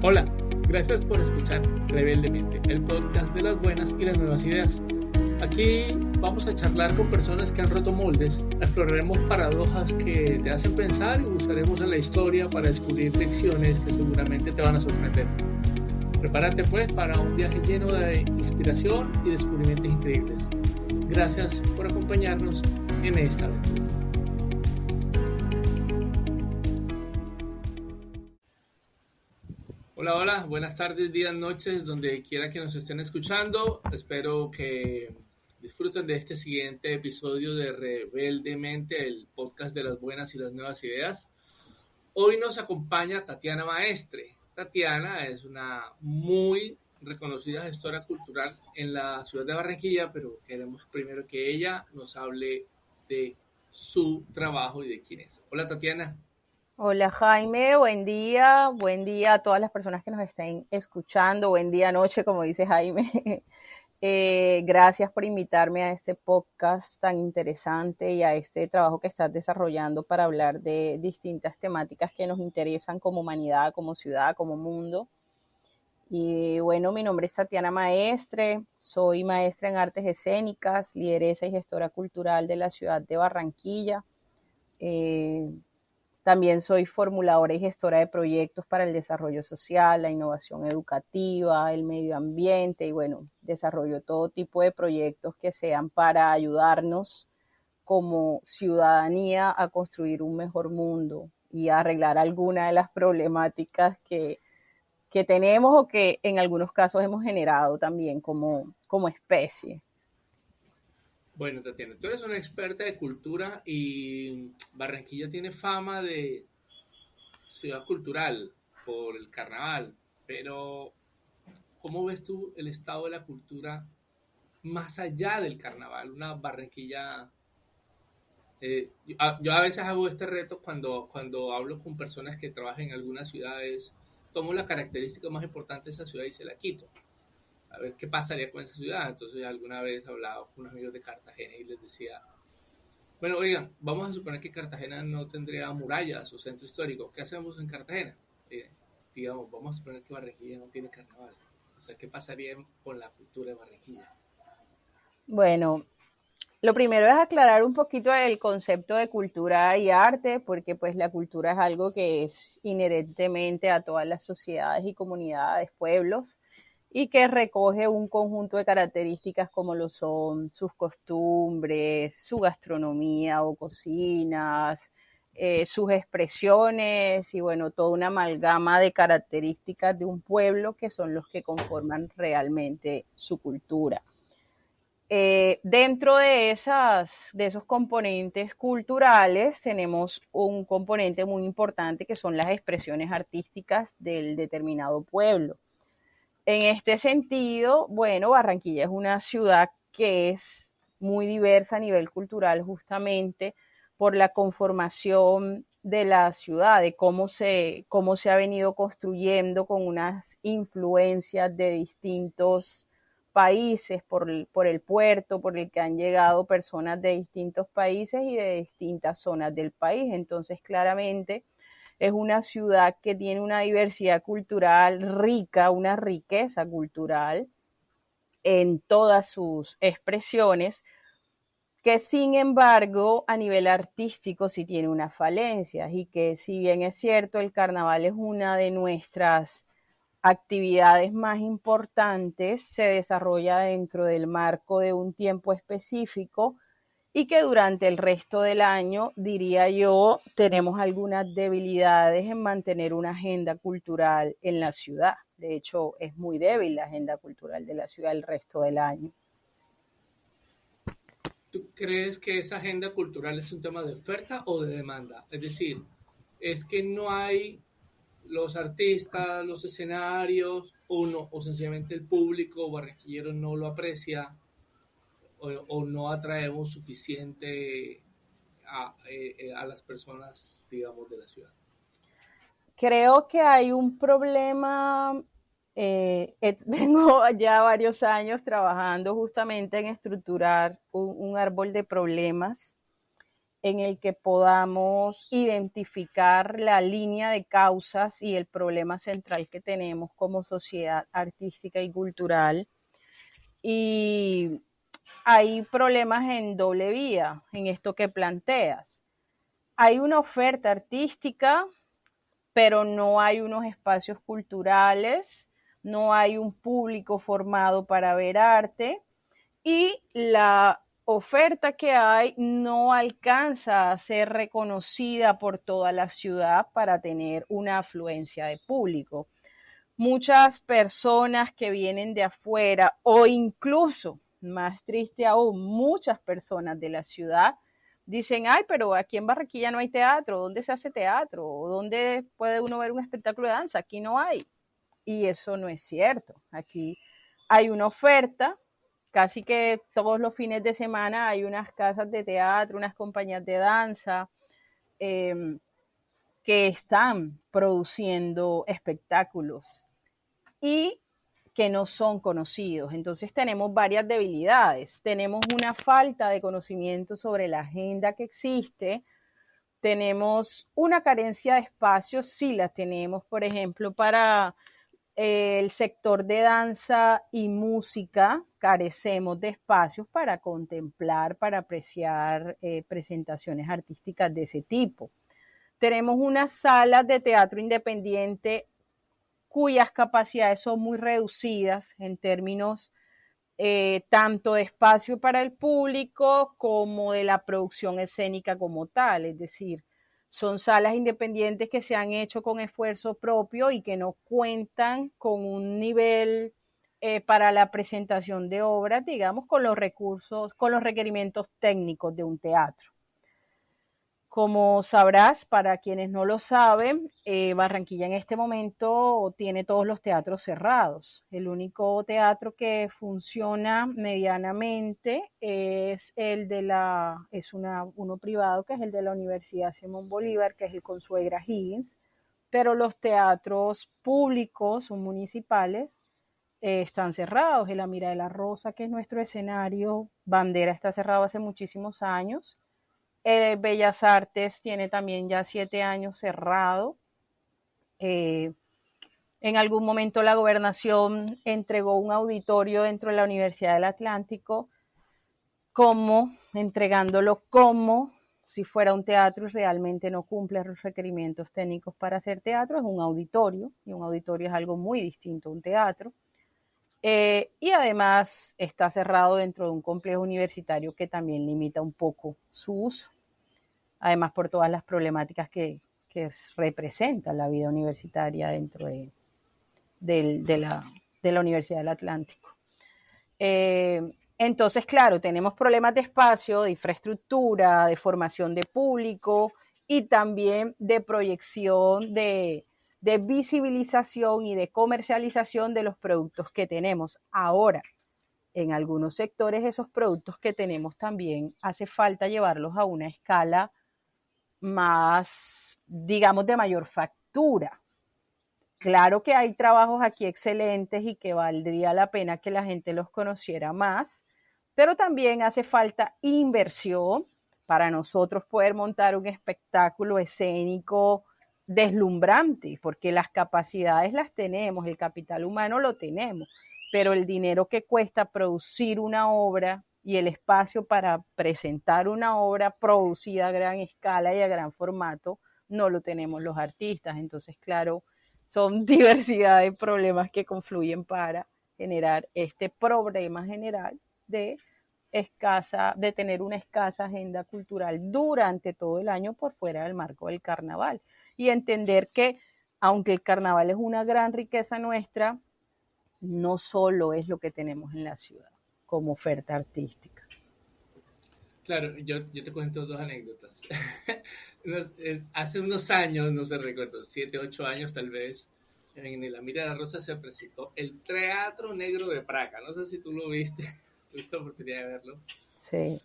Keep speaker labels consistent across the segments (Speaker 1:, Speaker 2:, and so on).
Speaker 1: Hola, gracias por escuchar Rebeldemente, el podcast de las buenas y las nuevas ideas. Aquí vamos a charlar con personas que han roto moldes, exploraremos paradojas que te hacen pensar y buscaremos en la historia para descubrir lecciones que seguramente te van a sorprender. Prepárate pues para un viaje lleno de inspiración y descubrimientos increíbles. Gracias por acompañarnos en esta aventura. Hola, hola, buenas tardes, días, noches, donde quiera que nos estén escuchando. Espero que disfruten de este siguiente episodio de Rebeldemente, el podcast de las buenas y las nuevas ideas. Hoy nos acompaña Tatiana Maestre. Tatiana es una muy reconocida gestora cultural en la ciudad de Barranquilla, pero queremos primero que ella nos hable de su trabajo y de quién es. Hola, Tatiana.
Speaker 2: Hola Jaime, buen día a todas las personas que nos estén escuchando, buen día, noche, como dice Jaime. Gracias por invitarme a este podcast tan interesante y a este trabajo que estás desarrollando para hablar de distintas temáticas que nos interesan como humanidad, como ciudad, como mundo. Y bueno, mi nombre es Tatiana Maestre, soy maestra en artes escénicas, lideresa y gestora cultural de la ciudad de Barranquilla. También soy formuladora y gestora de proyectos para el desarrollo social, la innovación educativa, el medio ambiente y bueno, desarrollo todo tipo de proyectos que sean para ayudarnos como ciudadanía a construir un mejor mundo y a arreglar alguna de las problemáticas que tenemos o que en algunos casos hemos generado también como especie.
Speaker 1: Bueno, Tatiana, tú eres una experta de cultura y Barranquilla tiene fama de ciudad cultural por el carnaval, pero ¿cómo ves tú el estado de la cultura más allá del carnaval? Una Barranquilla, yo a veces hago este reto cuando hablo con personas que trabajan en algunas ciudades, tomo la característica más importante de esa ciudad y se la quito. A ver qué pasaría con esa ciudad. Entonces alguna vez hablaba con unos amigos de Cartagena y les decía, bueno, oigan, vamos a suponer que Cartagena no tendría murallas o centro histórico. ¿Qué hacemos en Cartagena? Eh, digamos, vamos a suponer que Barranquilla no tiene carnaval. O sea, ¿qué pasaría con la cultura de Barranquilla?
Speaker 2: Bueno, lo primero es aclarar un poquito el concepto de cultura y arte, porque pues la cultura es algo que es inherentemente a todas las sociedades y comunidades, pueblos, y que recoge un conjunto de características como lo son sus costumbres, su gastronomía o cocinas, sus expresiones y bueno, toda una amalgama de características de un pueblo que son los que conforman realmente su cultura. Dentro de esos componentes culturales tenemos un componente muy importante que son las expresiones artísticas del determinado pueblo. En este sentido, bueno, Barranquilla es una ciudad que es muy diversa a nivel cultural justamente por la conformación de la ciudad, de cómo se ha venido construyendo con unas influencias de distintos países por el puerto, por el que han llegado personas de distintos países y de distintas zonas del país. Entonces, claramente, es una ciudad que tiene una diversidad cultural rica, una riqueza cultural en todas sus expresiones, que sin embargo a nivel artístico sí tiene unas falencias y que si bien es cierto el carnaval es una de nuestras actividades más importantes, se desarrolla dentro del marco de un tiempo específico y que durante el resto del año, diría yo, tenemos algunas debilidades en mantener una agenda cultural en la ciudad. De hecho, es muy débil la agenda cultural de la ciudad el resto del año.
Speaker 1: ¿Tú crees que esa agenda cultural es un tema de oferta o de demanda? Es decir, es que no hay los artistas, los escenarios, o no, o sencillamente el público barranquillero no lo aprecia, o no atraemos suficiente a las personas, digamos, de la ciudad.
Speaker 2: Creo que hay un problema, vengo ya varios años trabajando justamente en estructurar un árbol de problemas en el que podamos identificar la línea de causas y el problema central que tenemos como sociedad artística y cultural. Y hay problemas en doble vía en esto que planteas. Hay una oferta artística, pero no hay unos espacios culturales, no hay un público formado para ver arte y la oferta que hay no alcanza a ser reconocida por toda la ciudad para tener una afluencia de público. Muchas personas que vienen de afuera o incluso, más triste aún, muchas personas de la ciudad dicen, ay, pero aquí en Barranquilla no hay teatro, ¿dónde se hace teatro? ¿O dónde puede uno ver un espectáculo de danza? Aquí no hay. Y eso no es cierto. Aquí hay una oferta, casi que todos los fines de semana hay unas casas de teatro, unas compañías de danza eh, que están produciendo espectáculos y que no son conocidos. Entonces tenemos varias debilidades. Tenemos una falta de conocimiento sobre la agenda que existe. Tenemos una carencia de espacios, sí la tenemos, por ejemplo, para el sector de danza y música, carecemos de espacios para contemplar, para apreciar presentaciones artísticas de ese tipo. Tenemos unas salas de teatro independiente cuyas capacidades son muy reducidas en términos tanto de espacio para el público como de la producción escénica como tal, es decir, son salas independientes que se han hecho con esfuerzo propio y que no cuentan con un nivel para la presentación de obras, digamos, con los recursos, con los requerimientos técnicos de un teatro. Como sabrás, para quienes no lo saben, Barranquilla en este momento tiene todos los teatros cerrados. El único teatro que funciona medianamente es uno privado, que es el de la Universidad Simón Bolívar, que es el Consuegra Higgins, pero los teatros públicos o municipales están cerrados. El Amira de la Rosa, que es nuestro escenario bandera, está cerrado hace muchísimos años. Bellas Artes tiene también ya 7 años cerrado. En algún momento la gobernación entregó un auditorio dentro de la Universidad del Atlántico entregándolo como si fuera un teatro y realmente no cumple los requerimientos técnicos para hacer teatro. Es un auditorio y un auditorio es algo muy distinto a un teatro. Y además está cerrado dentro de un complejo universitario que también limita un poco su uso, además por todas las problemáticas que representa la vida universitaria dentro de la Universidad del Atlántico. Entonces, claro, tenemos problemas de espacio, de infraestructura, de formación de público y también de proyección, de visibilización y de comercialización de los productos que tenemos. Ahora, en algunos sectores esos productos que tenemos también hace falta llevarlos a una escala más, digamos, de mayor factura. Claro que hay trabajos aquí excelentes y que valdría la pena que la gente los conociera más, pero también hace falta inversión para nosotros poder montar un espectáculo escénico deslumbrante, porque las capacidades las tenemos, el capital humano lo tenemos, pero el dinero que cuesta producir una obra y el espacio para presentar una obra producida a gran escala y a gran formato no lo tenemos los artistas. Entonces, claro, son diversidad de problemas que confluyen para generar este problema general de tener una escasa agenda cultural durante todo el año por fuera del marco del carnaval. Y entender que, aunque el carnaval es una gran riqueza nuestra, no solo es lo que tenemos en la ciudad como oferta artística.
Speaker 1: Claro, yo te cuento dos anécdotas. Hace unos años, no sé, recuerdo, 7, 8 años tal vez, en el Amira de la Rosa se presentó el Teatro Negro de Praga. No sé si tú lo viste, tuviste la oportunidad de verlo.
Speaker 2: Sí.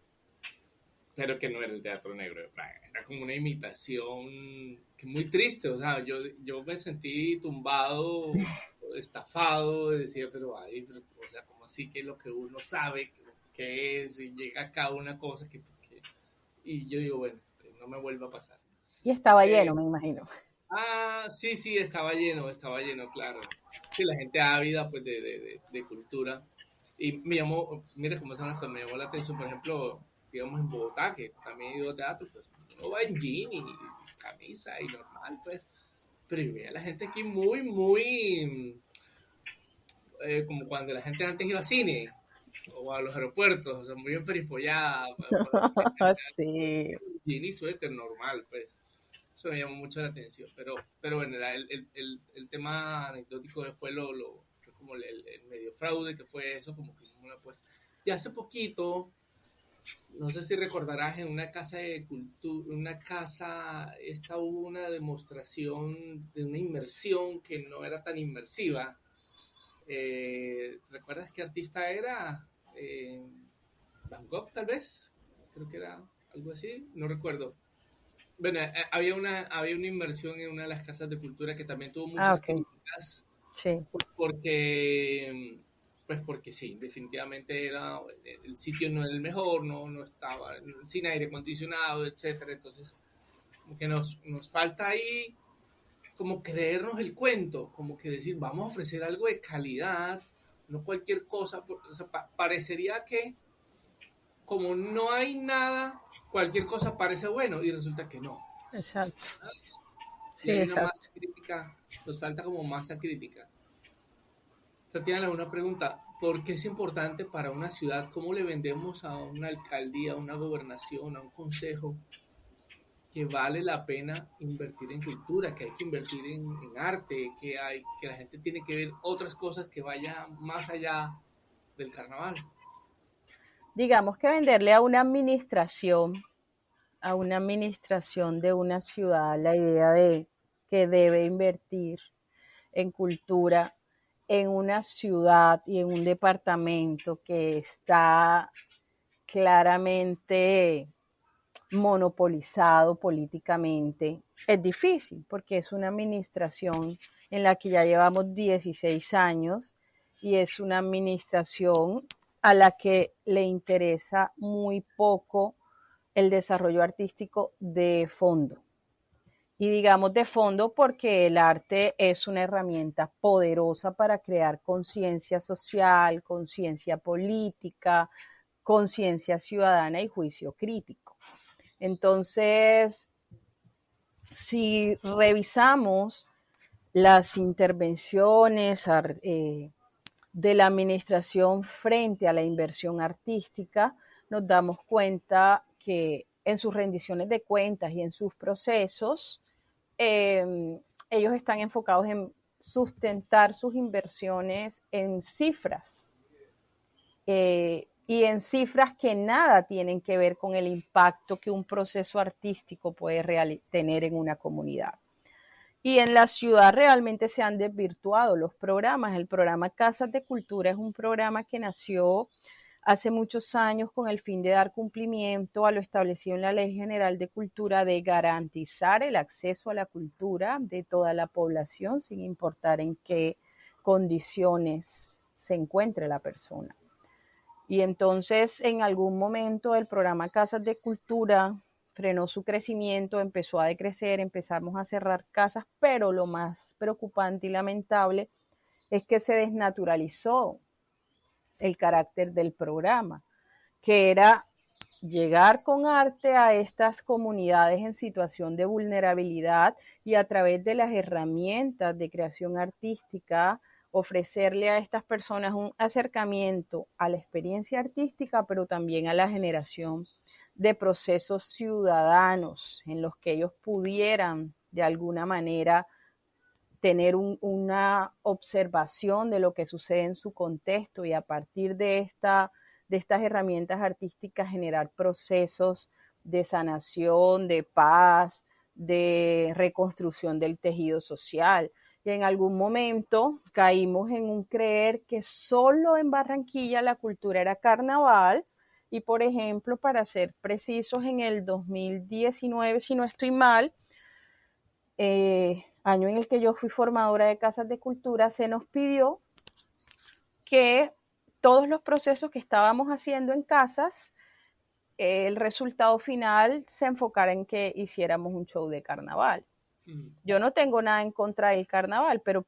Speaker 1: Pero que no era el Teatro Negro de Praga, era como una imitación que muy triste, o sea, yo me sentí tumbado, estafado, decía, pero, ay, pero, o sea, como así que lo que uno sabe que es, y llega acá una cosa y yo digo, bueno, no me vuelva a pasar.
Speaker 2: Y estaba
Speaker 1: Eh,
Speaker 2: lleno, me imagino.
Speaker 1: sí, estaba lleno, claro. Sí, la gente ávida, pues, de cultura. Y me llamó, mira cómo son hasta, me llamó la atención, por ejemplo, digamos en Bogotá, que también he ido a teatro, pues, uno va en jean y camisa y normal, pues. Pero yo veía a la gente aquí muy, como cuando la gente antes iba a cine o a los aeropuertos, o sea, muy emperifollada,
Speaker 2: Sí.
Speaker 1: jean y suéter normal, pues. Eso me llamó mucho la atención, pero bueno, el tema anecdótico fue fue como el medio fraude que fue eso, como que una apuesta. Y hace poquito, no sé si recordarás, en una casa de cultura, esta hubo una demostración de una inmersión que no era tan inmersiva. ¿Recuerdas qué artista era? Van Gogh, tal vez. Creo que era algo así, no recuerdo. Bueno, había una inversión en una de las casas de cultura que también tuvo
Speaker 2: Ah,
Speaker 1: muchas
Speaker 2: ok.
Speaker 1: críticas,
Speaker 2: Sí.
Speaker 1: porque sí, definitivamente el sitio no era el mejor, no estaba sin aire acondicionado, etcétera. Entonces, como que nos falta ahí como creernos el cuento, como que decir, vamos a ofrecer algo de calidad, no cualquier cosa. O sea, parecería que como no hay nada, cualquier cosa parece bueno y resulta que no.
Speaker 2: Exacto.
Speaker 1: Y
Speaker 2: Sí,
Speaker 1: hay una
Speaker 2: exacto.
Speaker 1: masa crítica, nos falta como masa crítica. Tatiana, una pregunta, ¿por qué es importante para una ciudad? ¿Cómo le vendemos a una alcaldía, a una gobernación, a un consejo que vale la pena invertir en cultura, que hay que invertir en arte, que la gente tiene que ver otras cosas que vayan más allá del carnaval?
Speaker 2: Digamos que venderle a una administración de una ciudad, la idea de que debe invertir en cultura en una ciudad y en un departamento que está claramente monopolizado políticamente, es difícil porque es una administración en la que ya llevamos 16 años y es una administración a la que le interesa muy poco el desarrollo artístico de fondo. Y digamos de fondo porque el arte es una herramienta poderosa para crear conciencia social, conciencia política, conciencia ciudadana y juicio crítico. Entonces, si revisamos las intervenciones de la administración frente a la inversión artística, nos damos cuenta que en sus rendiciones de cuentas y en sus procesos, ellos están enfocados en sustentar sus inversiones en cifras y en cifras que nada tienen que ver con el impacto que un proceso artístico puede tener en una comunidad. Y en la ciudad realmente se han desvirtuado los programas. El programa Casas de Cultura es un programa que nació hace muchos años con el fin de dar cumplimiento a lo establecido en la Ley General de Cultura de garantizar el acceso a la cultura de toda la población sin importar en qué condiciones se encuentre la persona. Y entonces en algún momento el programa Casas de Cultura frenó su crecimiento, empezó a decrecer, empezamos a cerrar casas, pero lo más preocupante y lamentable es que se desnaturalizó el carácter del programa, que era llegar con arte a estas comunidades en situación de vulnerabilidad y a través de las herramientas de creación artística ofrecerle a estas personas un acercamiento a la experiencia artística, pero también a la generación de procesos ciudadanos en los que ellos pudieran de alguna manera tener una observación de lo que sucede en su contexto y a partir de estas herramientas artísticas generar procesos de sanación, de paz, de reconstrucción del tejido social. Y en algún momento caímos en un creer que solo en Barranquilla la cultura era carnaval y, por ejemplo, para ser precisos, en el 2019, si no estoy mal, año en el que yo fui formadora de casas de cultura, se nos pidió que todos los procesos que estábamos haciendo en casas el resultado final se enfocara en que hiciéramos un show de carnaval. Yo no tengo nada en contra del carnaval, pero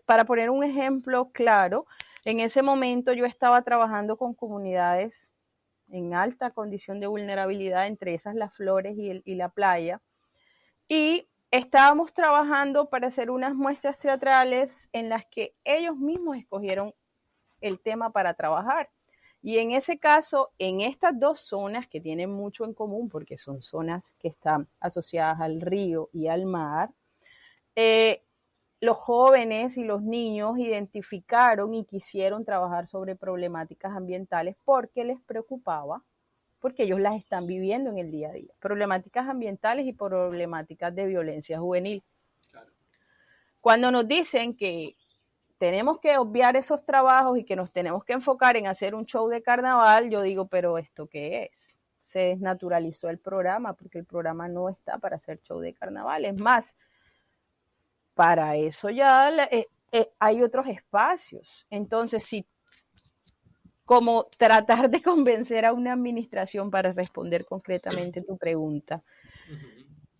Speaker 2: para poner un ejemplo claro, en ese momento yo estaba trabajando con comunidades en alta condición de vulnerabilidad, entre esas Las Flores y la playa, y estábamos trabajando para hacer unas muestras teatrales en las que ellos mismos escogieron el tema para trabajar. Y en ese caso, en estas dos zonas que tienen mucho en común, porque son zonas que están asociadas al río y al mar, los jóvenes y los niños identificaron y quisieron trabajar sobre problemáticas ambientales porque les preocupaba, porque ellos las están viviendo en el día a día. Problemáticas ambientales y problemáticas de violencia juvenil. Claro. Cuando nos dicen que tenemos que obviar esos trabajos y que nos tenemos que enfocar en hacer un show de carnaval, yo digo, pero ¿esto qué es? Se desnaturalizó el programa porque el programa no está para hacer show de carnaval. Es más, para eso ya hay otros espacios. Entonces, si como tratar de convencer a una administración para responder concretamente tu pregunta,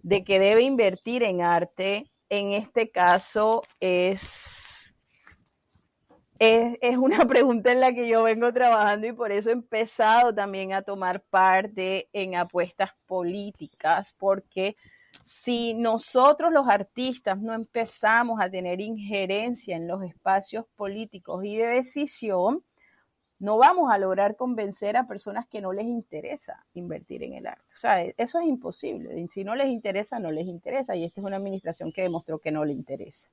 Speaker 2: de que debe invertir en arte, en este caso es una pregunta en la que yo vengo trabajando y por eso he empezado también a tomar parte en apuestas políticas, porque si nosotros los artistas no empezamos a tener injerencia en los espacios políticos y de decisión, no vamos a lograr convencer a personas que no les interesa invertir en el arte. O sea, eso es imposible. Si no les interesa, no les interesa. Y esta es una administración que demostró que no le interesa.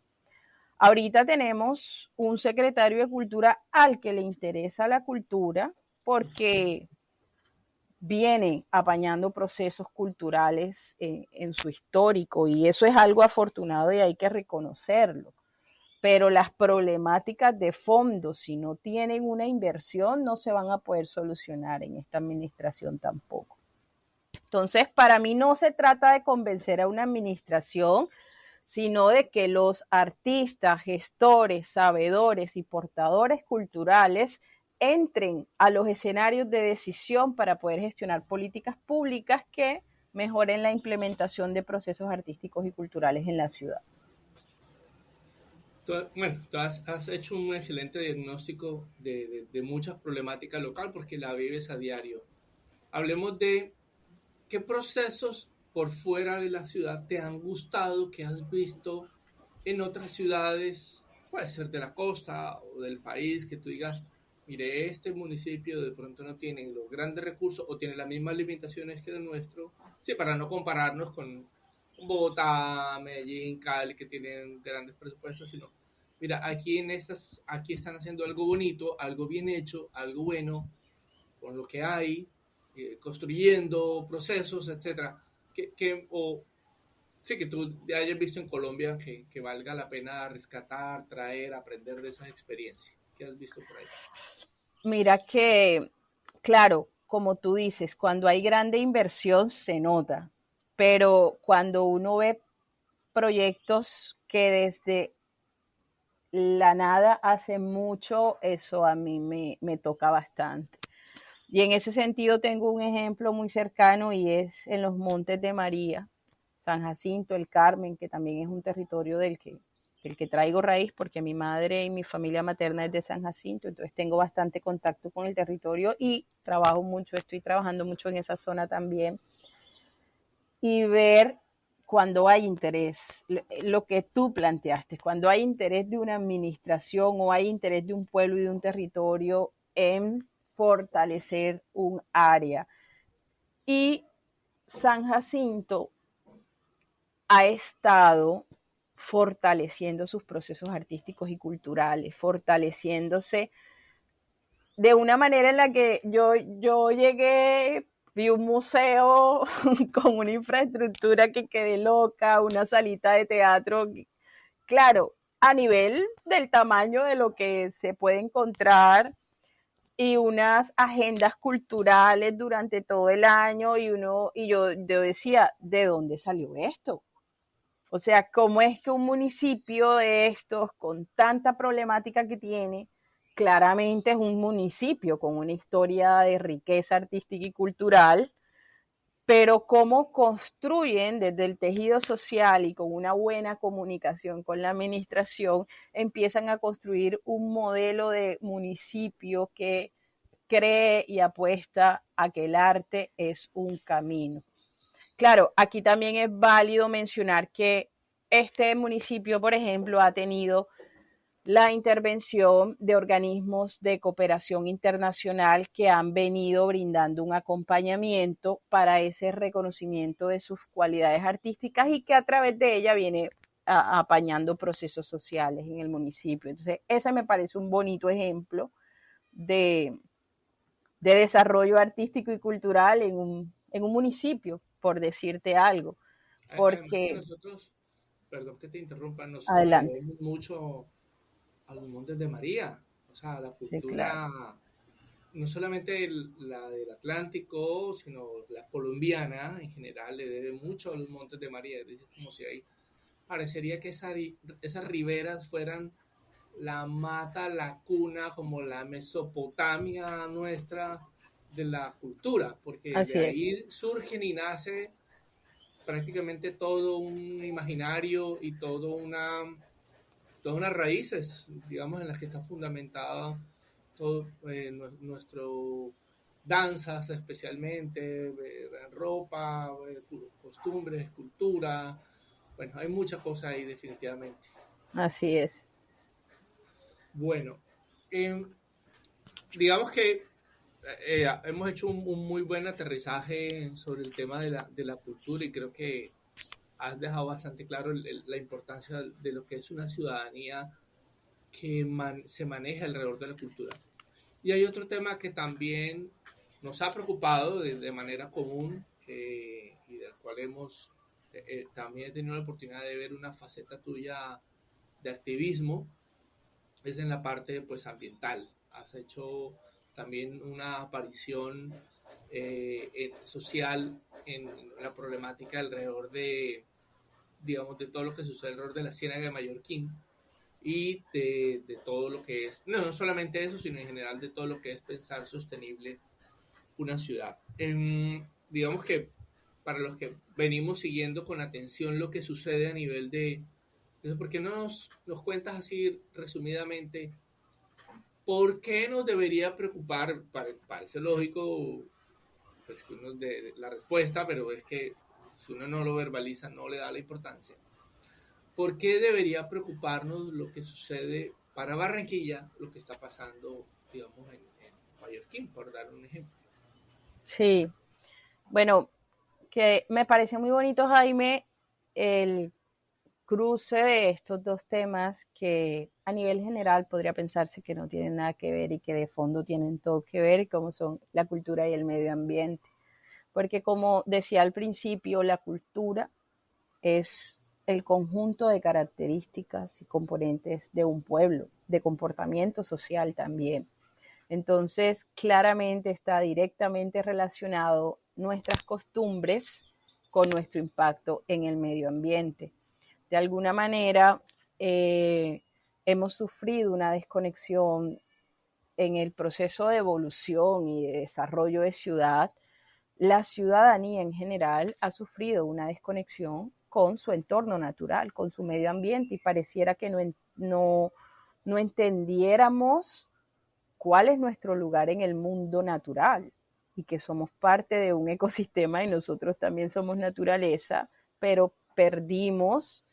Speaker 2: Ahorita tenemos un secretario de Cultura al que le interesa la cultura porque viene apañando procesos culturales en su histórico y eso es algo afortunado y hay que reconocerlo. Pero las problemáticas de fondo, si no tienen una inversión, no se van a poder solucionar en esta administración tampoco. Entonces, para mí no se trata de convencer a una administración, sino de que los artistas, gestores, sabedores y portadores culturales entren a los escenarios de decisión para poder gestionar políticas públicas que mejoren la implementación de procesos artísticos y culturales en la ciudad.
Speaker 1: Bueno, tú has hecho un excelente diagnóstico de muchas problemáticas locales porque la vives a diario. Hablemos de qué procesos por fuera de la ciudad te han gustado, que has visto en otras ciudades, puede ser de la costa o del país, que tú digas, mire, este municipio de pronto no tiene los grandes recursos o tiene las mismas limitaciones que el nuestro, sí, para no compararnos con Bogotá, Medellín, Cali, que tienen grandes presupuestos, sino, mira, aquí están haciendo algo bonito, algo bien hecho, algo bueno, con lo que hay, construyendo procesos, etcétera, que tú hayas visto en Colombia que valga la pena rescatar, traer, aprender de esas experiencias. ¿Qué has visto por ahí?
Speaker 2: Mira que, claro, como tú dices, cuando hay grande inversión se nota, pero cuando uno ve proyectos que desde la nada hace mucho, eso a mí me toca bastante. Y en ese sentido tengo un ejemplo muy cercano y es en los Montes de María, San Jacinto, el Carmen, que también es un territorio del que traigo raíz porque mi madre y mi familia materna es de San Jacinto, entonces tengo bastante contacto con el territorio y estoy trabajando mucho en esa zona también. Y ver cuando hay interés, lo que tú planteaste, cuando hay interés de una administración o hay interés de un pueblo y de un territorio en fortalecer un área. Y San Jacinto ha estado fortaleciendo sus procesos artísticos y culturales, fortaleciéndose de una manera en la que yo llegué, vi un museo con una infraestructura que quedé loca, una salita de teatro, claro, a nivel del tamaño de lo que se puede encontrar y unas agendas culturales durante todo el año y yo decía, ¿de dónde salió esto? O sea, ¿cómo es que un municipio de estos, con tanta problemática que tiene, claramente es un municipio con una historia de riqueza artística y cultural, pero cómo construyen desde el tejido social y con una buena comunicación con la administración, empiezan a construir un modelo de municipio que cree y apuesta a que el arte es un camino. Claro, aquí también es válido mencionar que este municipio, por ejemplo, ha tenido la intervención de organismos de cooperación internacional que han venido brindando un acompañamiento para ese reconocimiento de sus cualidades artísticas y que a través de ella viene apañando procesos sociales en el municipio. Entonces, ese me parece un bonito ejemplo de, de desarrollo artístico y cultural en un municipio, por decirte algo.
Speaker 1: Además que
Speaker 2: Porque,
Speaker 1: nosotros, perdón que te interrumpa, nosotros le
Speaker 2: adelante.
Speaker 1: debemos mucho a los Montes de María, o sea, la
Speaker 2: Sí, claro.
Speaker 1: cultura, no solamente la del Atlántico, sino la colombiana en general, le debe mucho a los Montes de María. Es decir, como si ahí parecería que esas riberas fueran la mata, la cuna, como la Mesopotamia nuestra de la cultura, porque de
Speaker 2: Así es.
Speaker 1: ahí surgen y nace prácticamente todo un imaginario y todas unas raíces, digamos, en las que está fundamentada todo nuestro danzas especialmente, ropa, costumbres, cultura. Bueno, hay muchas cosas ahí definitivamente.
Speaker 2: Así es.
Speaker 1: Bueno, eh, digamos que hemos hecho un muy buen aterrizaje sobre el tema de la cultura y creo que has dejado bastante claro la importancia de lo que es una ciudadanía que se maneja alrededor de la cultura. Y hay otro tema que también nos ha preocupado de manera común y del cual también he tenido la oportunidad de ver una faceta tuya de activismo, es en la parte pues ambiental. Has hecho también una aparición social en la problemática alrededor de, digamos, de todo lo que sucede alrededor de la Ciénaga de Mallorquín y de todo lo que es, no solamente eso, sino en general de todo lo que es pensar sostenible una ciudad. Digamos que para los que venimos siguiendo con atención lo que sucede a nivel de... Entonces, ¿por qué no nos cuentas así resumidamente por qué nos debería preocupar? Parece lógico pues, que uno de la respuesta, pero es que si uno no lo verbaliza, no le da la importancia. ¿Por qué debería preocuparnos lo que sucede para Barranquilla, lo que está pasando, digamos, en Mallorquín, por dar un ejemplo?
Speaker 2: Sí. Bueno, que me parece muy bonito, Jaime, el cruce de estos dos temas que a nivel general podría pensarse que no tienen nada que ver y que de fondo tienen todo que ver, como son la cultura y el medio ambiente. Porque como decía al principio, la cultura es el conjunto de características y componentes de un pueblo, de comportamiento social también. Entonces, claramente está directamente relacionado nuestras costumbres con nuestro impacto en el medio ambiente. De alguna manera, hemos sufrido una desconexión en el proceso de evolución y de desarrollo de ciudad. La ciudadanía en general ha sufrido una desconexión con su entorno natural, con su medio ambiente, y pareciera que no entendiéramos cuál es nuestro lugar en el mundo natural y que somos parte de un ecosistema y nosotros también somos naturaleza, pero perdimos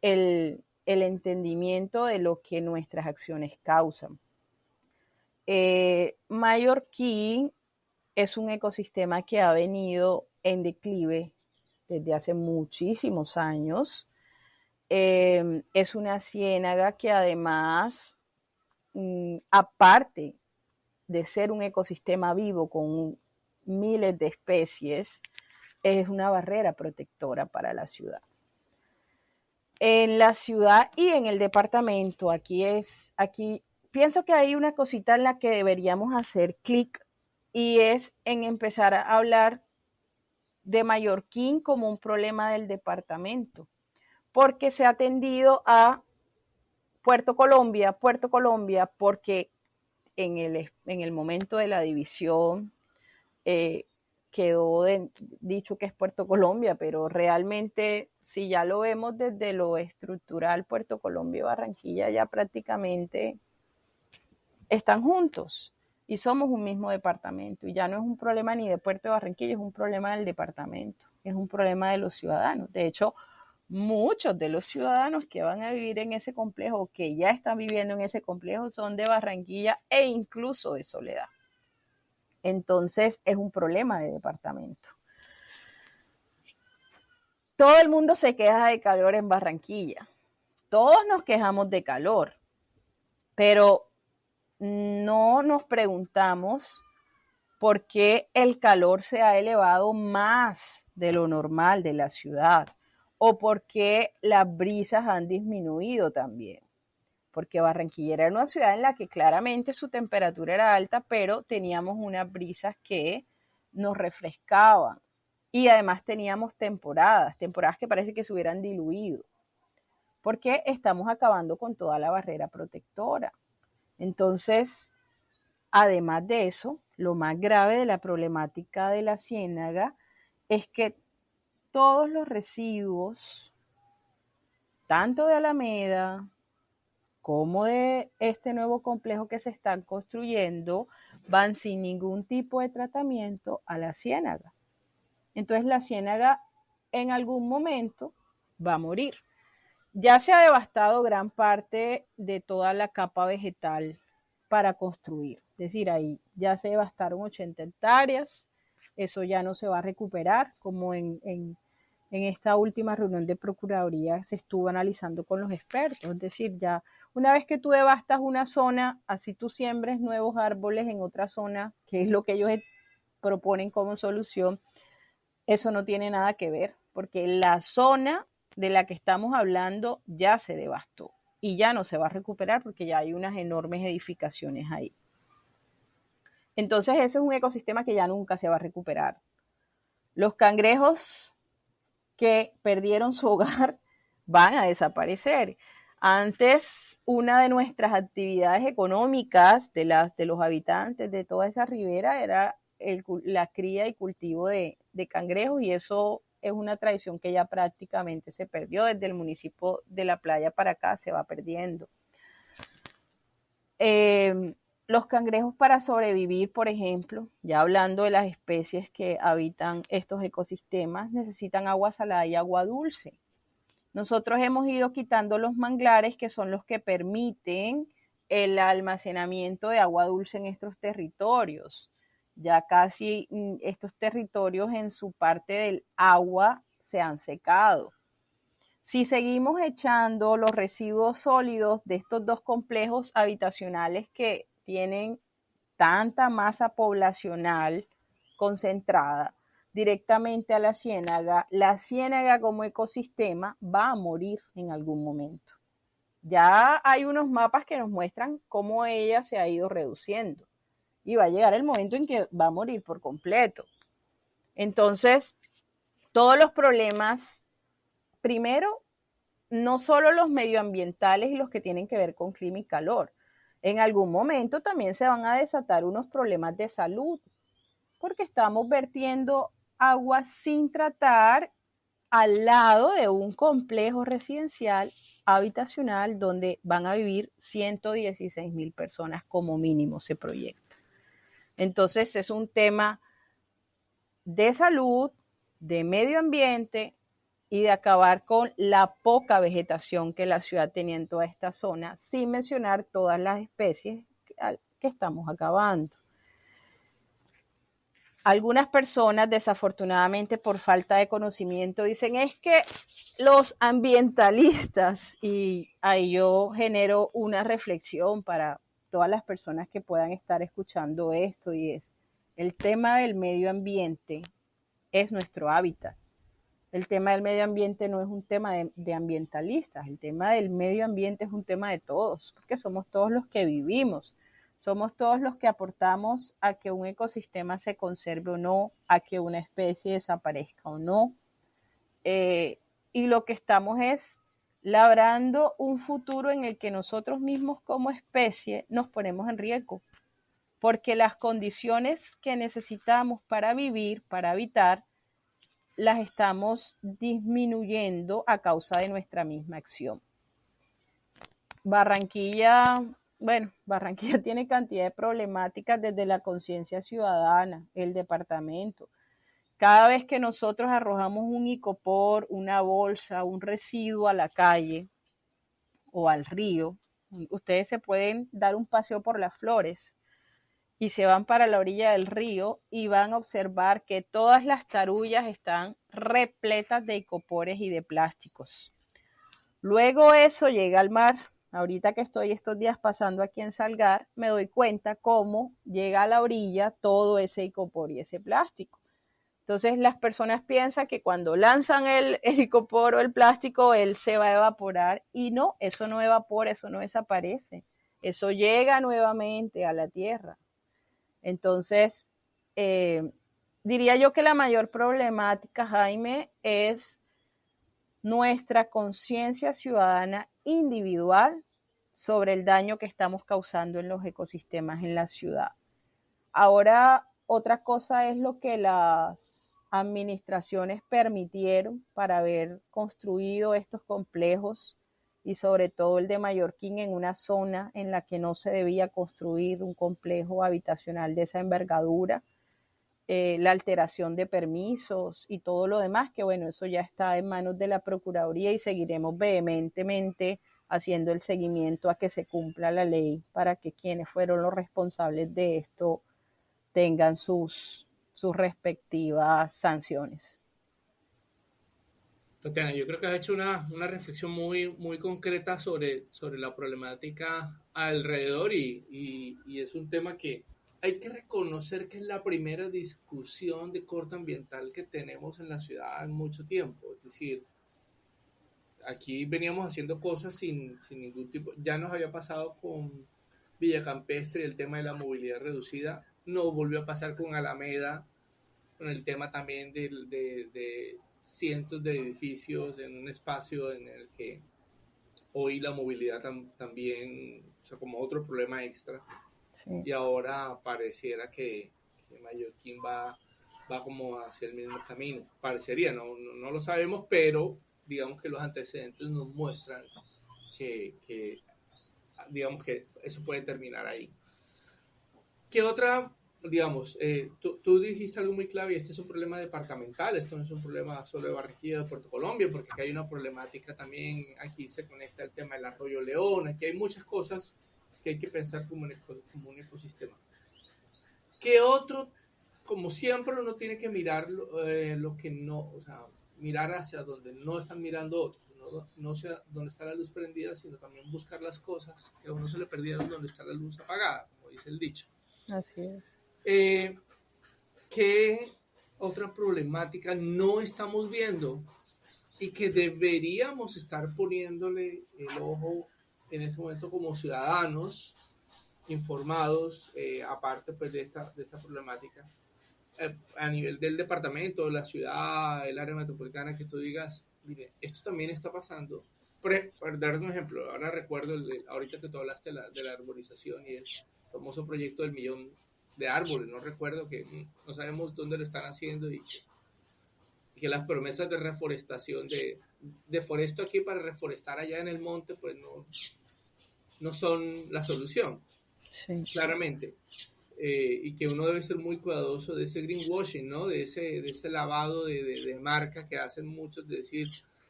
Speaker 2: el entendimiento de lo que nuestras acciones causan. Mallorquín es un ecosistema que ha venido en declive desde hace muchísimos años. Es una ciénaga que además, aparte de ser un ecosistema vivo con miles de especies, es una barrera protectora para la ciudad. En la ciudad y en el departamento, aquí pienso que hay una cosita en la que deberíamos hacer clic y es en empezar a hablar de Mallorquín como un problema del departamento, porque se ha tendido a Puerto Colombia, porque en el momento de la división quedó dicho que es Puerto Colombia, pero realmente si ya lo vemos desde lo estructural, Puerto Colombia y Barranquilla ya prácticamente están juntos y somos un mismo departamento, y ya no es un problema ni de Puerto de Barranquilla, es un problema del departamento, es un problema de los ciudadanos. De hecho, muchos de los ciudadanos que van a vivir en ese complejo, que ya están viviendo en ese complejo, son de Barranquilla e incluso de Soledad. Entonces es un problema de departamento. Todo el mundo se queja de calor en Barranquilla. Todos nos quejamos de calor, pero no nos preguntamos por qué el calor se ha elevado más de lo normal de la ciudad, o por qué las brisas han disminuido también. Porque Barranquilla era una ciudad en la que claramente su temperatura era alta, pero teníamos unas brisas que nos refrescaban. Y además teníamos temporadas que parece que se hubieran diluido, porque estamos acabando con toda la barrera protectora. Entonces, además de eso, lo más grave de la problemática de la Ciénaga es que todos los residuos, tanto de Alameda como de este nuevo complejo que se están construyendo, van sin ningún tipo de tratamiento a la Ciénaga. Entonces la Ciénaga en algún momento va a morir. Ya se ha devastado gran parte de toda la capa vegetal para construir. Es decir, ahí ya se devastaron 80 hectáreas, eso ya no se va a recuperar, como en esta última reunión de Procuraduría se estuvo analizando con los expertos. Es decir, ya una vez que tú devastas una zona, así tú siembres nuevos árboles en otra zona, que es lo que ellos proponen como solución, eso no tiene nada que ver, porque la zona de la que estamos hablando ya se devastó y ya no se va a recuperar porque ya hay unas enormes edificaciones ahí. Entonces ese es un ecosistema que ya nunca se va a recuperar. Los cangrejos que perdieron su hogar van a desaparecer. Antes, una de nuestras actividades económicas de los habitantes de toda esa ribera era la cría y cultivo de cangrejos, y eso es una tradición que ya prácticamente se perdió. Desde el municipio de La Playa para acá se va perdiendo. Los cangrejos, para sobrevivir, por ejemplo, ya hablando de las especies que habitan estos ecosistemas, necesitan agua salada y agua dulce. Nosotros hemos ido quitando los manglares, que son los que permiten el almacenamiento de agua dulce en estos territorios. Ya casi estos territorios en su parte del agua se han secado. Si seguimos echando los residuos sólidos de estos dos complejos habitacionales que tienen tanta masa poblacional concentrada directamente a la ciénaga como ecosistema va a morir en algún momento. Ya hay unos mapas que nos muestran cómo ella se ha ido reduciendo y va a llegar el momento en que va a morir por completo. Entonces, todos los problemas, primero, no solo los medioambientales y los que tienen que ver con clima y calor, en algún momento también se van a desatar unos problemas de salud, porque estamos vertiendo agua sin tratar al lado de un complejo residencial habitacional donde van a vivir 116,000 personas como mínimo, se proyecta. Entonces es un tema de salud, de medio ambiente y de acabar con la poca vegetación que la ciudad tenía en toda esta zona, sin mencionar todas las especies que estamos acabando. Algunas personas, desafortunadamente por falta de conocimiento, dicen es que los ambientalistas, y ahí yo genero una reflexión para todas las personas que puedan estar escuchando esto, y es: el tema del medio ambiente es nuestro hábitat. El tema del medio ambiente no es un tema de ambientalistas, el tema del medio ambiente es un tema de todos, porque somos todos los que vivimos. Somos todos los que aportamos a que un ecosistema se conserve o no, a que una especie desaparezca o no. Y lo que estamos es labrando un futuro en el que nosotros mismos como especie nos ponemos en riesgo. porque las condiciones que necesitamos para vivir, para habitar, las estamos disminuyendo a causa de nuestra misma acción. Barranquilla, bueno, Barranquilla tiene cantidad de problemáticas desde la conciencia ciudadana, el departamento. Cada vez que nosotros arrojamos un icopor, una bolsa, un residuo a la calle o al río, ustedes se pueden dar un paseo por las Flores y se van para la orilla del río y van a observar que todas las tarullas están repletas de icopores y de plásticos. Luego eso llega al mar. Ahorita que estoy estos días pasando aquí en Salgar, me doy cuenta cómo llega a la orilla todo ese icopor y ese plástico. Entonces las personas piensan que cuando lanzan el icopor o el plástico, él se va a evaporar y no, eso no evapora, eso no desaparece. Eso llega nuevamente a la tierra. Entonces, diría yo que la mayor problemática, Jaime, es nuestra conciencia ciudadana individual sobre el daño que estamos causando en los ecosistemas en la ciudad. Ahora, otra cosa es lo que las administraciones permitieron para haber construido estos complejos y sobre todo el de Mallorquín en una zona en la que no se debía construir un complejo habitacional de esa envergadura, la alteración de permisos y todo lo demás, que bueno, eso ya está en manos de la Procuraduría y seguiremos vehementemente haciendo el seguimiento a que se cumpla la ley para que quienes fueron los responsables de esto tengan sus respectivas sanciones.
Speaker 1: Tatiana, yo creo que has hecho una reflexión muy concreta sobre la problemática alrededor y es un tema que hay que reconocer que es la primera discusión de corte ambiental que tenemos en la ciudad en mucho tiempo. Es decir, aquí veníamos haciendo cosas sin ningún tipo, ya nos había pasado con Villa Campestre, el tema de la movilidad reducida, nos volvió a pasar con Alameda, con el tema también de cientos de edificios en un espacio en el que hoy la movilidad también, o sea, como otro problema extra. Sí. Y ahora pareciera que Mallorquín va como hacia el mismo camino. Parecería, no lo sabemos, pero digamos que los antecedentes nos muestran que digamos que eso puede terminar ahí. ¿Qué otra, digamos, tú dijiste algo muy clave, y este es un problema departamental, esto no es un problema solo de Barranquilla, de Puerto Colombia, porque aquí hay una problemática también, aquí se conecta el tema del Arroyo León, aquí hay muchas cosas que hay que pensar como un ecosistema. ¿Qué otro, como siempre uno tiene que mirar lo que no, o sea, mirar hacia donde no están mirando otros, no sea donde está la luz prendida, sino también buscar las cosas que a uno se le perdieron donde está la luz apagada, como dice el dicho.
Speaker 2: Así es.
Speaker 1: ¿Qué otra problemática no estamos viendo y que deberíamos estar poniéndole el ojo en este momento como ciudadanos informados, aparte pues de esta problemática? A nivel del departamento, la ciudad, el área metropolitana, que tú digas, mire, esto también está pasando. Por dar un ejemplo, ahora recuerdo, ahorita que tú hablaste de la arborización y el famoso proyecto del 1.000.000 de árboles, no recuerdo, que no sabemos dónde lo están haciendo y que las promesas de reforestación, de deforesto aquí para reforestar allá en el monte, pues no son la solución, sí, claramente. Y que uno debe ser muy cuidadoso de ese greenwashing, ¿no? De ese lavado de marca que hacen muchos, de decir,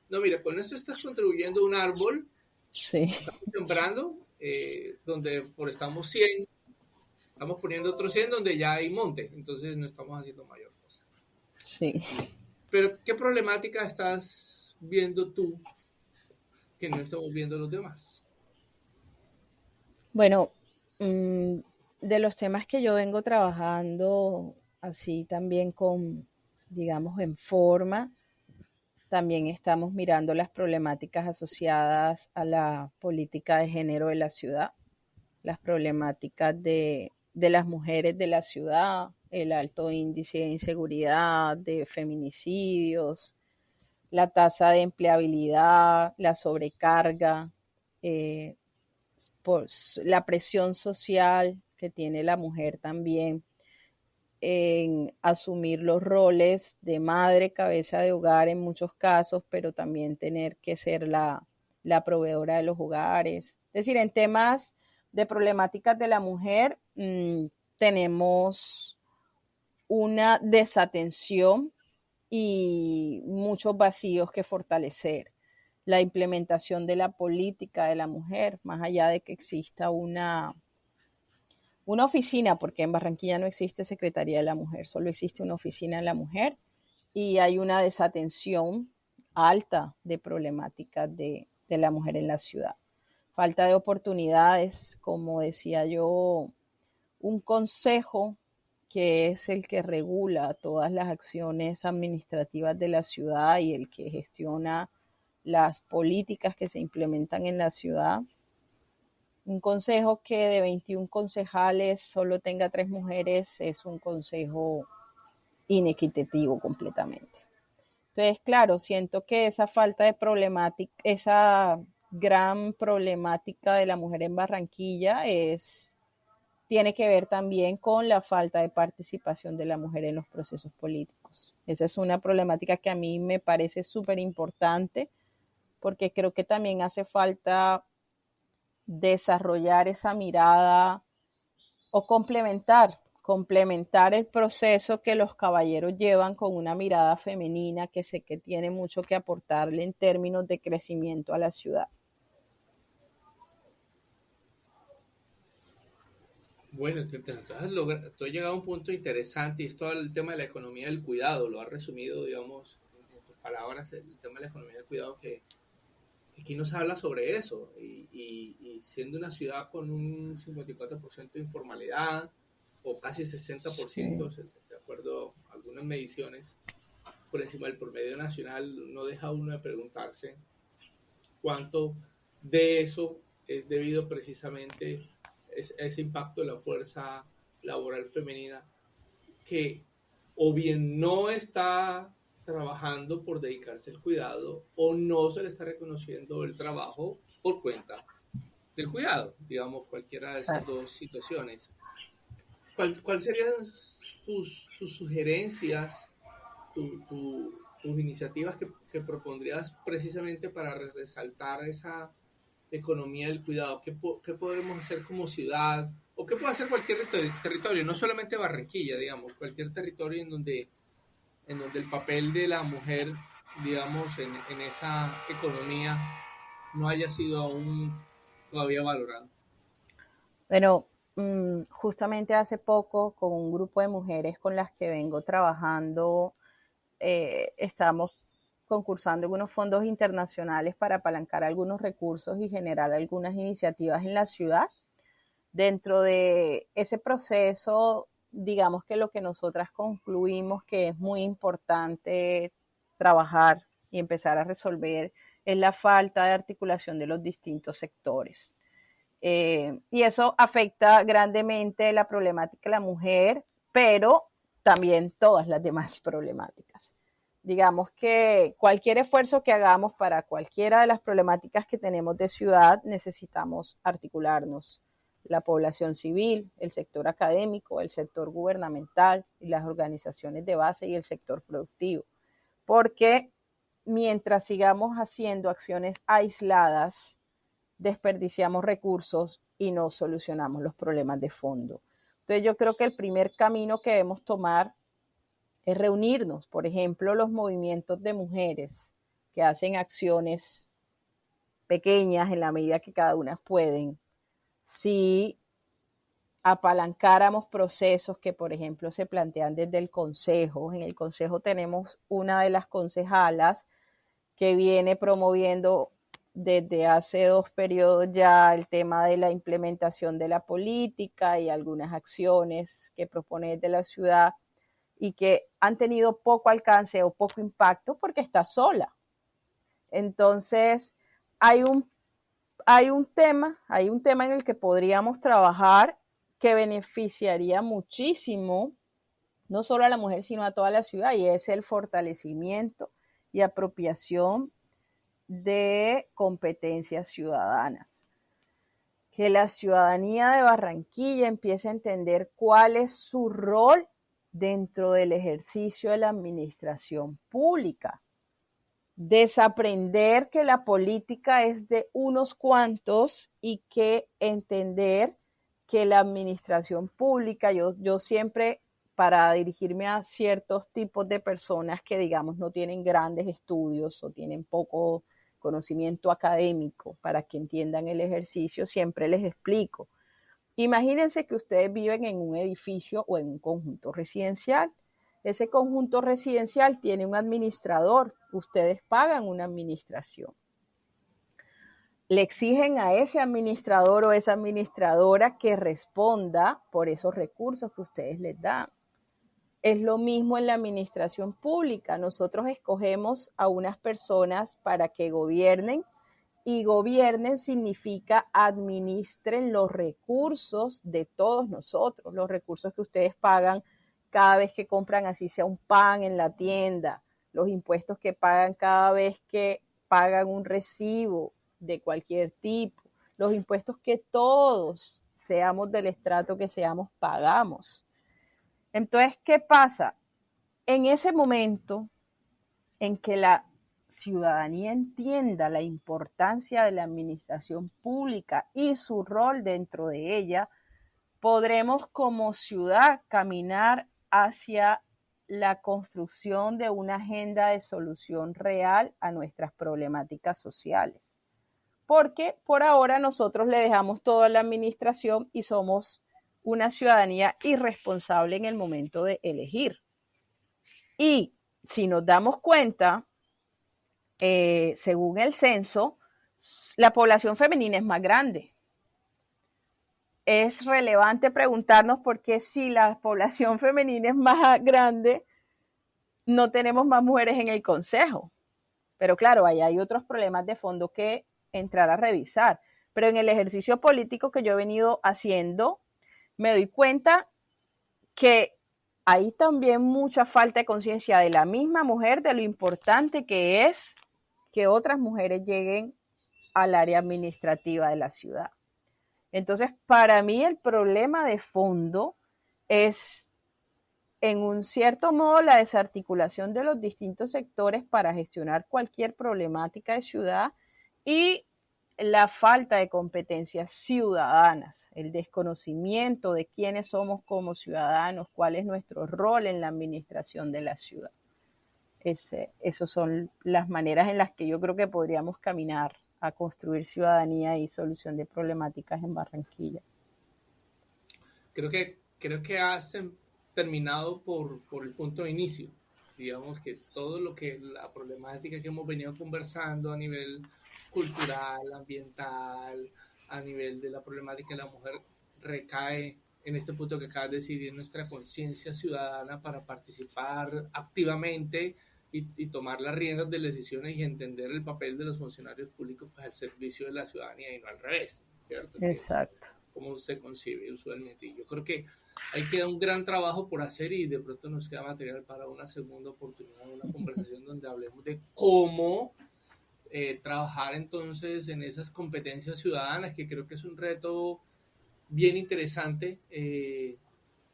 Speaker 1: no, mira, con eso estás contribuyendo a un árbol, sí, estamos sembrando, donde forestamos 100, estamos poniendo otros 100 donde ya hay monte, entonces no estamos haciendo mayor cosa.
Speaker 2: Sí.
Speaker 1: Pero, ¿qué problemática estás viendo tú que no estamos viendo los demás?
Speaker 2: Bueno, de los temas que yo vengo trabajando así también con, digamos, en forma, también estamos mirando las problemáticas asociadas a la política de género de la ciudad, las problemáticas de las mujeres de la ciudad, el alto índice de inseguridad, de feminicidios, la tasa de empleabilidad, la sobrecarga, por la presión social que tiene la mujer también en asumir los roles de madre, cabeza de hogar en muchos casos, pero también tener que ser la proveedora de los hogares. Es decir, en temas de problemáticas de la mujer, tenemos una desatención y muchos vacíos que fortalecer. La implementación de la política de la mujer, más allá de que exista una oficina, porque en Barranquilla no existe Secretaría de la Mujer, solo existe una oficina de la mujer y hay una desatención alta de problemáticas de la mujer en la ciudad. Falta de oportunidades, como decía yo, un consejo que es el que regula todas las acciones administrativas de la ciudad y el que gestiona las políticas que se implementan en la ciudad. Un consejo que de 21 concejales solo tenga 3 mujeres es un consejo inequitativo completamente. Entonces, claro, siento que esa falta de problemática, esa gran problemática de la mujer en Barranquilla tiene que ver también con la falta de participación de la mujer en los procesos políticos. Esa es una problemática que a mí me parece súper importante porque creo que también hace falta desarrollar esa mirada o complementar el proceso que los caballeros llevan con una mirada femenina que sé que tiene mucho que aportarle en términos de crecimiento a la ciudad.
Speaker 1: Bueno, entonces tú has llegado a un punto interesante y es todo el tema de la economía del cuidado. Lo has resumido, digamos, en tus palabras, el tema de la economía del cuidado, que aquí no se habla sobre eso. Y siendo una ciudad con un 54% de informalidad o casi 60%,
Speaker 2: Sí.
Speaker 1: de acuerdo a algunas mediciones, por encima del promedio nacional, no deja uno de preguntarse cuánto de eso es debido precisamente a ese impacto de la fuerza laboral femenina que o bien no está trabajando por dedicarse al cuidado o no se le está reconociendo el trabajo por cuenta del cuidado, digamos, cualquiera de esas dos situaciones. ¿Cuál serían tus sugerencias, tus iniciativas que propondrías precisamente para resaltar esa economía del cuidado? ¿Qué podremos hacer como ciudad? ¿O qué puede hacer cualquier territorio? No solamente Barranquilla, digamos, cualquier territorio en donde el papel de la mujer, digamos, en esa economía no haya sido aún todavía valorado.
Speaker 2: Pero justamente hace poco con un grupo de mujeres con las que vengo trabajando, estamos concursando en unos fondos internacionales para apalancar algunos recursos y generar algunas iniciativas en la ciudad. Dentro de ese proceso, digamos que lo que nosotras concluimos que es muy importante trabajar y empezar a resolver es la falta de articulación de los distintos sectores. Y eso afecta grandemente la problemática de la mujer, pero también todas las demás problemáticas. Digamos que cualquier esfuerzo que hagamos para cualquiera de las problemáticas que tenemos de ciudad, necesitamos articularnos. La población civil, el sector académico, el sector gubernamental, y las organizaciones de base y el sector productivo. Porque mientras sigamos haciendo acciones aisladas, desperdiciamos recursos y no solucionamos los problemas de fondo. Entonces yo creo que el primer camino que debemos tomar es reunirnos, por ejemplo, los movimientos de mujeres que hacen acciones pequeñas en la medida que cada una pueden. Si apalancáramos procesos que, por ejemplo, se plantean desde el Consejo. En el Consejo tenemos una de las concejalas que viene promoviendo desde hace 2 periodos ya el tema de la implementación de la política y algunas acciones que propone desde la ciudad y que han tenido poco alcance o poco impacto porque está sola. Entonces, hay un tema en el que podríamos trabajar que beneficiaría muchísimo, no solo a la mujer, sino a toda la ciudad, y es el fortalecimiento y apropiación de competencias ciudadanas. que la ciudadanía de Barranquilla empiece a entender cuál es su rol dentro del ejercicio de la administración pública. Desaprender que la política es de unos cuantos y que entender que la administración pública, yo siempre, para dirigirme a ciertos tipos de personas que, digamos, no tienen grandes estudios o tienen poco conocimiento académico para que entiendan el ejercicio, siempre les explico. Imagínense que ustedes viven en un edificio o en un conjunto residencial. Ese conjunto residencial tiene un administrador. Ustedes pagan una administración. Le exigen a ese administrador o esa administradora que responda por esos recursos que ustedes les dan. Es lo mismo en la administración pública. Nosotros escogemos a unas personas para que gobiernen, y gobiernen significa administren los recursos de todos nosotros, los recursos que ustedes pagan cada vez que compran, así sea un pan en la tienda, los impuestos que pagan cada vez que pagan un recibo de cualquier tipo, los impuestos que todos, seamos del estrato que seamos, pagamos. Entonces, ¿qué pasa? En ese momento en que la ciudadanía entienda la importancia de la administración pública y su rol dentro de ella, podremos como ciudad caminar hacia la construcción de una agenda de solución real a nuestras problemáticas sociales. Porque por ahora nosotros le dejamos todo a la administración y somos una ciudadanía irresponsable en el momento de elegir. Y si nos damos cuenta, según el censo, la población femenina es más grande. Es relevante preguntarnos por qué si la población femenina es más grande, no tenemos más mujeres en el consejo. Pero claro, ahí hay otros problemas de fondo que entrar a revisar. Pero en el ejercicio político que yo he venido haciendo, me doy cuenta que hay también mucha falta de conciencia de la misma mujer de lo importante que es que otras mujeres lleguen al área administrativa de la ciudad. Entonces, para mí el problema de fondo es, en un cierto modo, la desarticulación de los distintos sectores para gestionar cualquier problemática de ciudad y la falta de competencias ciudadanas, el desconocimiento de quiénes somos como ciudadanos, cuál es nuestro rol en la administración de la ciudad. Esas son las maneras en las que yo creo que podríamos caminar a construir ciudadanía y solución de problemáticas en Barranquilla.
Speaker 1: Creo que has terminado por el punto de inicio. Digamos que todo lo que la problemática que hemos venido conversando a nivel cultural, ambiental, a nivel de la problemática de la mujer, recae en este punto que acabas de decir, en nuestra conciencia ciudadana para participar activamente y tomar las riendas de las decisiones y entender el papel de los funcionarios públicos pues, al servicio de la ciudadanía y no al revés, ¿cierto?
Speaker 2: Exacto.
Speaker 1: Como se concibe usualmente. Y yo creo que ahí queda un gran trabajo por hacer y de pronto nos queda material para una segunda oportunidad, una conversación donde hablemos de cómo trabajar entonces en esas competencias ciudadanas, que creo que es un reto bien interesante,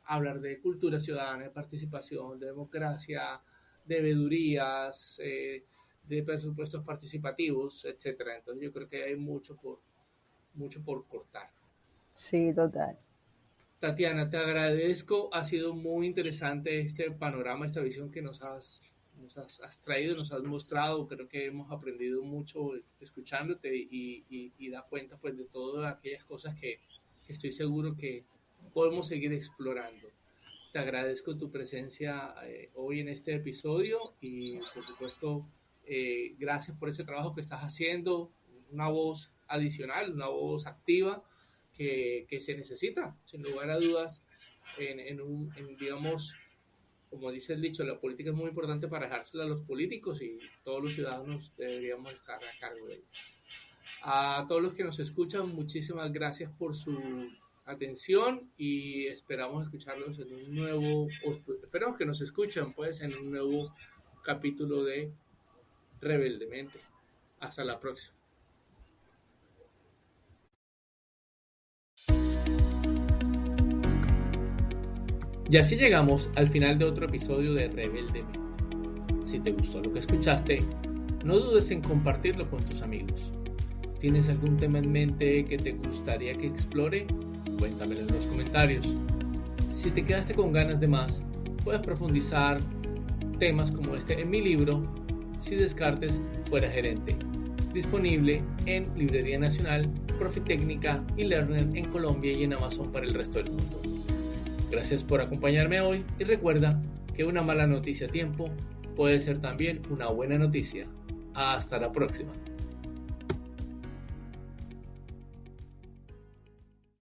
Speaker 1: hablar de cultura ciudadana, de participación, de democracia, de veedurías, de presupuestos participativos, etcétera. Entonces yo creo que hay mucho por cortar.
Speaker 2: Sí, total.
Speaker 1: Tatiana, te agradezco, ha sido muy interesante este panorama, esta visión que has traído, nos has mostrado, creo que hemos aprendido mucho escuchándote y da cuenta pues de todas aquellas cosas que estoy seguro que podemos seguir explorando. Te agradezco tu presencia hoy en este episodio y por supuesto gracias por ese trabajo que estás haciendo, una voz adicional, una voz activa que se necesita, sin lugar a dudas, digamos, como dice el dicho, la política es muy importante para dejársela a los políticos y todos los ciudadanos deberíamos estar a cargo de ella. A todos los que nos escuchan, muchísimas gracias por su atención y esperamos escucharlos en un nuevo, esperamos que nos escuchen pues en un nuevo capítulo de Rebeldemente. Hasta la próxima. Y así llegamos al final de otro episodio de Rebeldemente. Si te gustó lo que escuchaste, no dudes en compartirlo con tus amigos. ¿Tienes algún tema en mente que te gustaría que explore? Cuéntamelo en los comentarios. Si te quedaste con ganas de más, puedes profundizar temas como este en mi libro Si Descartes fuera gerente, disponible en Librería Nacional, Profitécnica y Lerner en Colombia y en Amazon para el resto del mundo. Gracias por acompañarme hoy y recuerda que una mala noticia a tiempo puede ser también una buena noticia. Hasta la próxima.